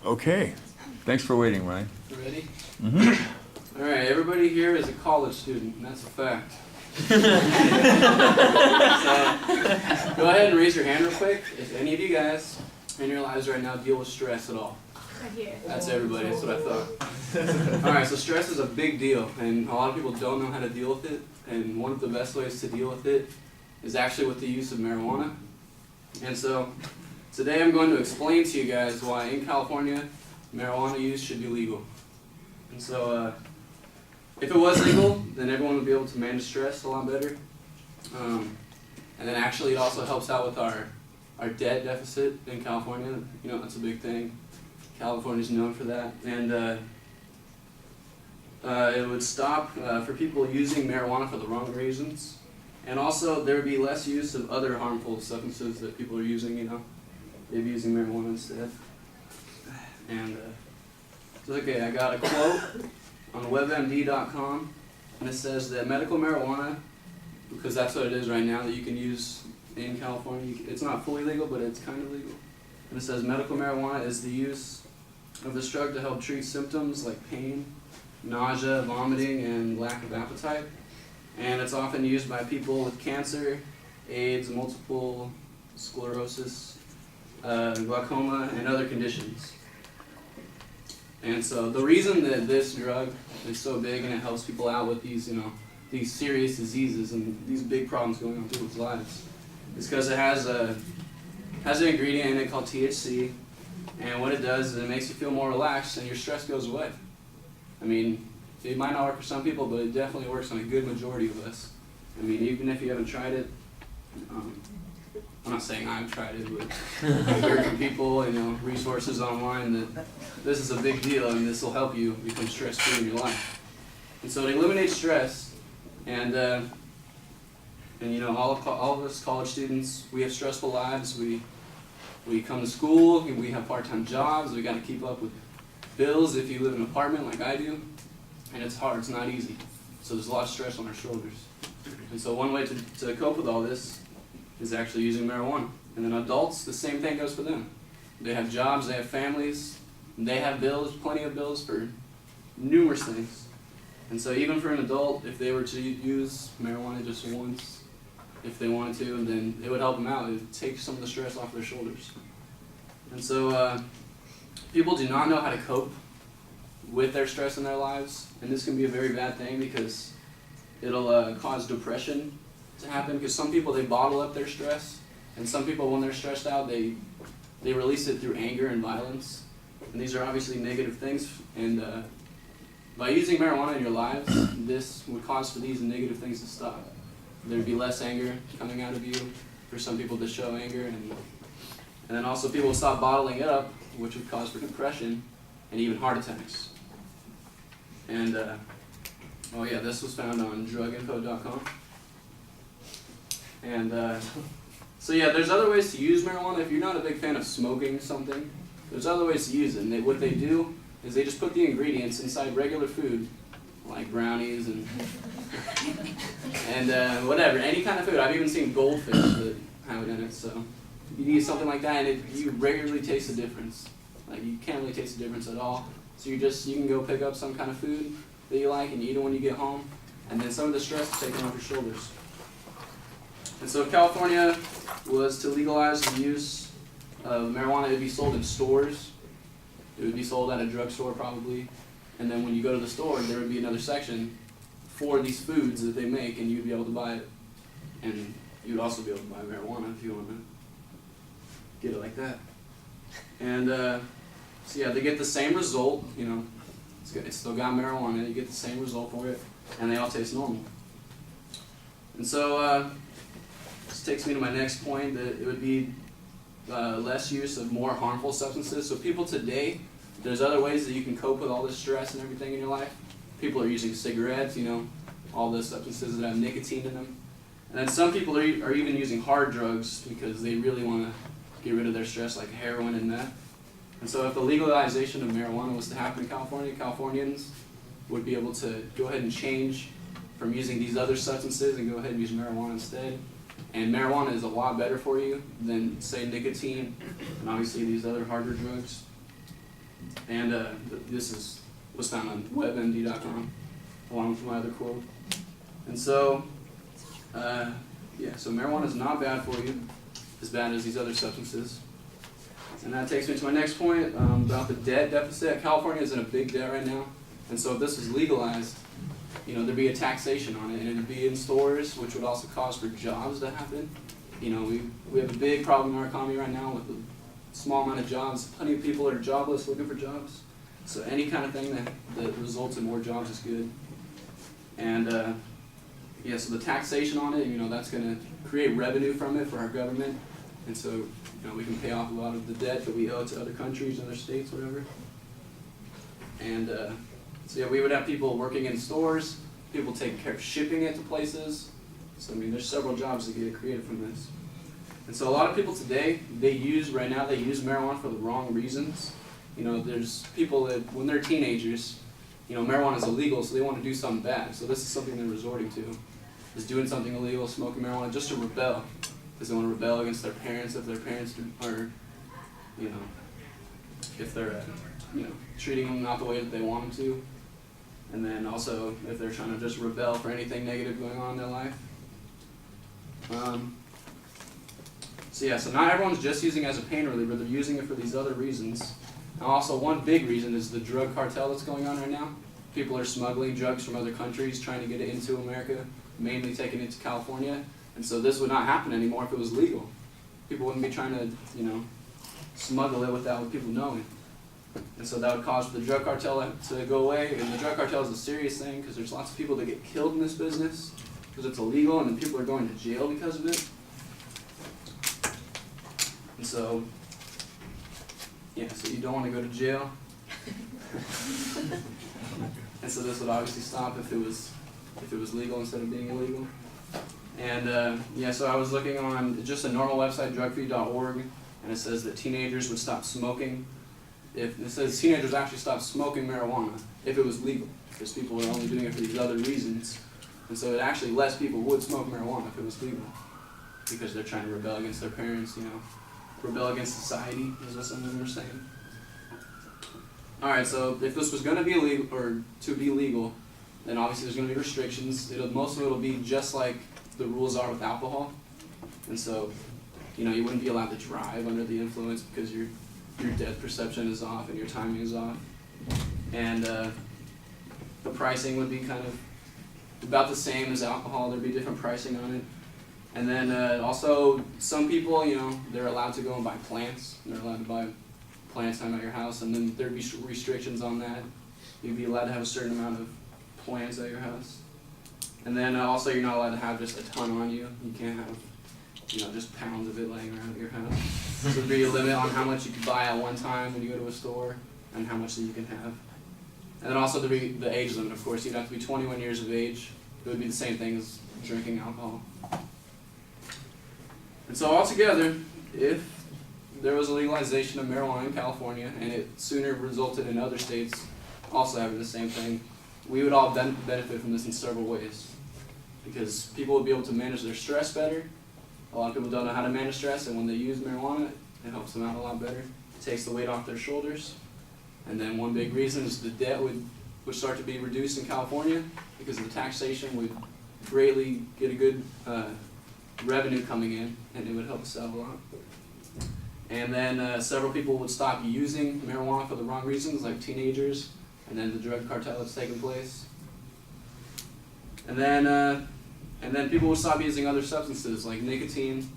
Okay. Thanks for waiting, Ryan. Ready? Mm-hmm. All right, everybody here is a college student, and that's a fact. So, go ahead and raise your hand real quick if any of you guys in your lives right now deal with stress at all. That's everybody, that's what I thought. All right, so stress is a big deal, and a lot of people don't know how to deal with it, and one of the best ways to deal with it is actually with the use of marijuana. And so, today I'm going to explain to you guys why in California, marijuana use should be legal. And so, if it was legal, then everyone would be able to manage stress a lot better. And then actually it also helps out with our debt deficit in California. You know, that's a big thing. California's known for that. And it would stop for people using marijuana for the wrong reasons. And also there would be less use of other harmful substances that people are using, you know. They'd be using marijuana instead. And so, okay, I got a quote on webmd.com, and it says that medical marijuana, because that's what it is right now that you can use in California, it's not fully legal, but it's kind of legal. And it says medical marijuana is the use of this drug to help treat symptoms like pain, nausea, vomiting, and lack of appetite. And it's often used by people with cancer, AIDS, multiple sclerosis, glaucoma, and other conditions. And so the reason that this drug is so big and it helps people out with these, you know, these serious diseases and these big problems going on in people's lives is because it has an ingredient in it called THC, and what it does is it makes you feel more relaxed and your stress goes away. I mean, it might not work for some people, but it definitely works on a good majority of us. I mean, even if you haven't tried it, I'm not saying I've tried it, but I've heard from people, you know, resources online that this is a big deal and this will help you become stress-free in your life. And so it eliminates stress, and you know, all of us college students, we have stressful lives. We come to school, we have part-time jobs, we got to keep up with bills if you live in an apartment like I do, and it's hard, it's not easy. So there's a lot of stress on our shoulders. And so one way to cope with all this is actually using marijuana. And then adults, the same thing goes for them. They have jobs, they have families, they have bills, plenty of bills for numerous things. And so even for an adult, if they were to use marijuana just once, if they wanted to, then it would help them out. It would take some of the stress off their shoulders. And so people do not know how to cope with their stress in their lives, and this can be a very bad thing because it'll cause depression to happen, because some people, they bottle up their stress, and some people, when they're stressed out, they release it through anger and violence, and these are obviously negative things. And by using marijuana in your lives, this would cause for these negative things to stop. There'd be less anger coming out of you for some people to show anger, and then also people will stop bottling it up, which would cause for depression and even heart attacks. And oh yeah, this was found on druginfo.com. And so yeah, there's other ways to use marijuana. If you're not a big fan of smoking something, there's other ways to use it. And what they do is they just put the ingredients inside regular food, like brownies and whatever, any kind of food. I've even seen goldfish that have it in it. So you eat something like that, and you regularly taste the difference. Like, you can't really taste the difference at all. So you can go pick up some kind of food that you like and you eat it when you get home, and then some of the stress is taken off your shoulders. And so if California was to legalize the use of marijuana, it would be sold in stores. It would be sold at a drugstore probably. And then when you go to the store, there would be another section for these foods that they make, and you'd be able to buy it. And you'd also be able to buy marijuana if you want to get it like that. And so yeah, they get the same result, you know. It's still got marijuana, you get the same result for it, and they all taste normal. And so this takes me to my next point, that it would be less use of more harmful substances. So people today, there's other ways that you can cope with all this stress and everything in your life. People are using cigarettes, you know, all the substances that have nicotine in them. And then some people are even using hard drugs because they really want to get rid of their stress, like heroin and meth. And so if the legalization of marijuana was to happen in California, Californians would be able to go ahead and change from using these other substances and go ahead and use marijuana instead. And marijuana is a lot better for you than, say, nicotine and obviously these other harder drugs. And was found on WebMD.com, along with my other quote. And so, so marijuana is not bad for you, as bad as these other substances. And that takes me to my next point about the debt deficit. California is in a big debt right now, and so if this was legalized, there'd be a taxation on it, and it'd be in stores, which would also cause for jobs to happen. We have a big problem in our economy right now with a small amount of jobs. Plenty of people are jobless, looking for jobs. So any kind of thing that results in more jobs is good. And so the taxation on it, that's going to create revenue from it for our government, and so we can pay off a lot of the debt that we owe to other countries, other states, whatever. And we would have people working in stores, people taking care of shipping it to places. So there's several jobs that get created from this. And so a lot of people today, they use marijuana for the wrong reasons. There's people that when they're teenagers, marijuana is illegal, so they want to do something bad. So this is something they're resorting to, is doing something illegal, smoking marijuana, just to rebel. Because they want to rebel against their parents if their parents are, if they're, treating them not the way that they want them to. And then also if they're trying to just rebel for anything negative going on in their life. So not everyone's just using it as a pain reliever, they're using it for these other reasons. And also one big reason is the drug cartel that's going on right now. People are smuggling drugs from other countries, trying to get it into America, mainly taking it to California. And so this would not happen anymore if it was legal. People wouldn't be trying to, smuggle it without people knowing. And so that would cause the drug cartel to go away. And the drug cartel is a serious thing because there's lots of people that get killed in this business because it's illegal, and then people are going to jail because of it. And so, so you don't want to go to jail. And so this would obviously stop if it was legal instead of being illegal. And so I was looking on just a normal website, drugfree.org, and it says that teenagers would stop smoking. If it says teenagers actually stop smoking marijuana if it was legal, because people are only doing it for these other reasons. And so actually less people would smoke marijuana if it was legal, because they're trying to rebel against their parents, rebel against society, is what some of them are saying. Alright, so if this was going to be illegal, or to be legal, then obviously there's going to be restrictions. Most of it will be just like the rules are with alcohol. And so, you wouldn't be allowed to drive under the influence because your depth perception is off and your timing is off. And the pricing would be kind of about the same as alcohol. There'd be different pricing on it. And then also some people, they're allowed to go and buy plants. They're allowed to buy plants at your house, and then there'd be restrictions on that. You'd be allowed to have a certain amount of plants at your house. And then also you're not allowed to have just a ton on you. You can't have, just pounds of it laying around at your house. So there'd be a limit on how much you could buy at one time when you go to a store, and how much that you can have. And then also there'd be the age limit, of course. You'd have to be 21 years of age. It would be the same thing as drinking alcohol. And so altogether, if there was a legalization of marijuana in California, and it sooner resulted in other states also having the same thing, we would all benefit from this in several ways. Because people would be able to manage their stress better. A lot of people don't know how to manage stress, and when they use marijuana, it helps them out a lot better. It takes the weight off their shoulders. And then one big reason is the debt would start to be reduced in California, because the taxation would greatly get a good revenue coming in, and it would help us out a lot. And then several people would stop using marijuana for the wrong reasons, like teenagers, and then the drug cartel that's taking place. And then people would stop using other substances like nicotine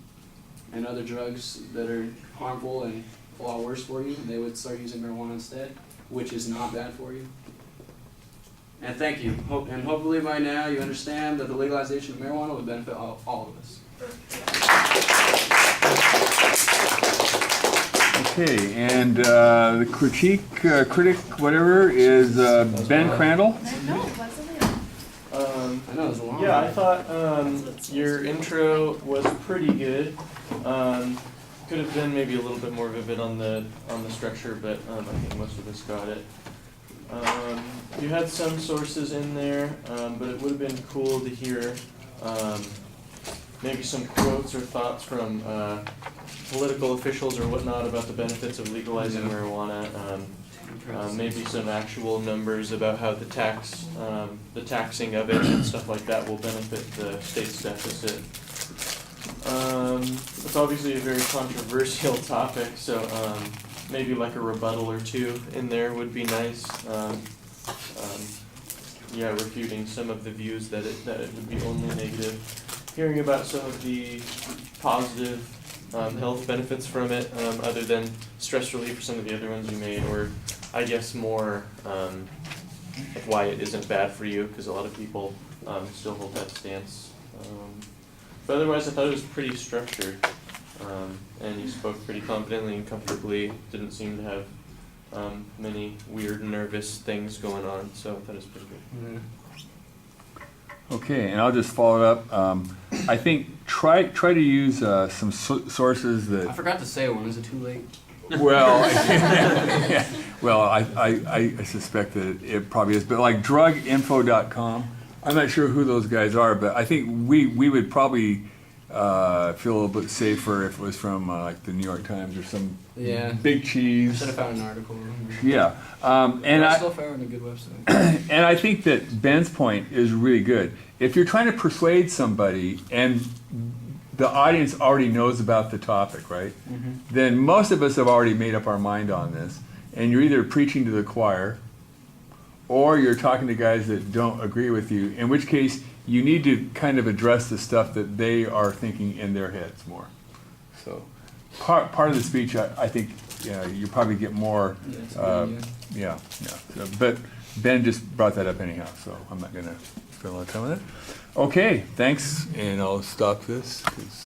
and other drugs that are harmful and a lot worse for you. They would start using marijuana instead, which is not bad for you. And thank you. And hopefully by now you understand that the legalization of marijuana would benefit all of us. Okay, and the critic, whatever, is Ben Crandall. No, wasn't it? I know it was a long Yeah, I one. thought your intro was pretty good. Could have been maybe a little bit more vivid on the structure, but I think most of us got it. You had some sources in there, but it would have been cool to hear maybe some quotes or thoughts from political officials or whatnot about the benefits of legalizing marijuana. maybe some actual numbers about how the taxing of it and stuff like that will benefit the state's deficit. It's obviously a very controversial topic, so maybe like a rebuttal or two in there would be nice. Yeah, refuting some of the views that it would be only negative. Hearing about some of the positive health benefits from it, other than stress relief for some of the other ones you made, or I guess more like why it isn't bad for you, because a lot of people still hold that stance. But otherwise, I thought it was pretty structured, and you spoke pretty confidently and comfortably. Didn't seem to have many weird, nervous things going on, so I thought it was pretty good. Okay, and I'll just follow it up. I think try to use some sources I that. forgot to say one. Is it too late? Well, yeah, well, I suspect that it probably is, but like druginfo.com. I'm not sure who those guys are, but I think we would probably feel a little bit safer if it was from like the New York Times or some big I cheese. should have found an article. Yeah, and I I still found a good website. and I think that Ben's point is really good. If you're trying to persuade somebody and the audience already knows about the topic, right? Mm-hmm. Then most of us have already made up our mind on this, and you're either preaching to the choir or you're talking to guys that don't agree with you, in which case you need to kind of address the stuff that they are thinking in their heads more. So part of the speech, I think, you probably get more, yeah. So, but Ben just brought that up anyhow, so I'm not going to spend a lot of time on it. Okay, thanks, and I'll stop this.